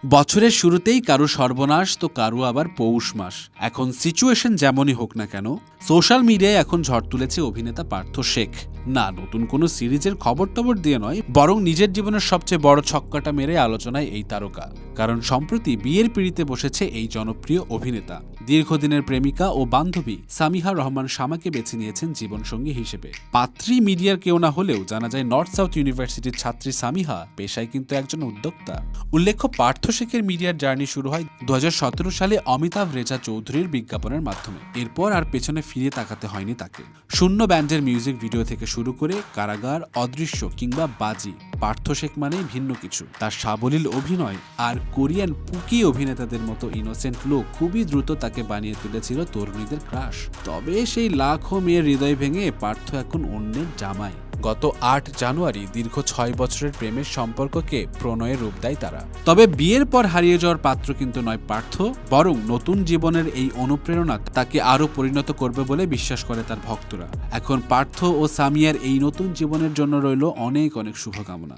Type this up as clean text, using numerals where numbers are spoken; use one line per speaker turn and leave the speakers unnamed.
বছরের শুরুতেই কারো সর্বনাশ তো কারো আবার পৌষ মাস। এখন সিচুয়েশন যেমনই হোক না কেন, সোশ্যাল মিডিয়ায় এখন ঝড় তুলেছে অভিনেতা পার্থ শেখ। না নতুন কোনো সিরিজের খবর টবর দিয়ে নয়, বরং নিজের জীবনের সবচেয়ে বড় ছক্কাটা মেরে আলোচনায় এই তারকা। কারণ সম্প্রতি বিয়ের পিঁড়িতে বসেছে এই জনপ্রিয় অভিনেতা। দীর্ঘদিনের প্রেমিকা ও বান্ধবী সামিহা রহমান শামাকে বেছে নিয়েছেন জীবনসঙ্গী হিসেবে। পাত্রী মিডিয়ার কেউ না হলেও জানা যায় নর্থ সাউথ ইউনিভার্সিটির ছাত্রী সামিহা পেশায় কিন্তু একজন উদ্যোক্তা। উল্লেখ্য, পার্থ শেখের মিডিয়ার জার্নি শুরু হয় 2017 সালে অমিতাভ রেজা চৌধুরীর বিজ্ঞাপনের মাধ্যমে। এরপর আর পেছনে ফিরে তাকাতে হয়নি তাকে। শূন্য ব্যান্ডের মিউজিক ভিডিও থেকে শুরু করে কারাগার, অদৃশ্য কিংবা বাজি, পার্থ শেখ মানেই ভিন্ন কিছু। তার সাবলীল অভিনয় আর কোরিয়ান পুকি অভিনেতাদের মতো ইনোসেন্ট লুক খুবই দ্রুত তাকে বানিয়ে তুলেছিল তরুণীদের ক্রাশ। তবে সেই লাখো মেয়ের হৃদয় ভেঙে পার্থ এখন অন্যের জামাই। গত 8 জানুয়ারি দীর্ঘ 6 বছরের প্রেমের সম্পর্ককে প্রণয়ের রূপ দেয় তারা। তবে বিয়ের পর হারিয়ে যাওয়ার পাত্র কিন্তু নয় পার্থ, বরং নতুন জীবনের এই অনুপ্রেরণা তাকে আরও পরিণত করবে বলে বিশ্বাস করে তার ভক্তরা। এখন পার্থ ও সামিয়ার এই নতুন জীবনের জন্য রইল অনেক অনেক শুভকামনা।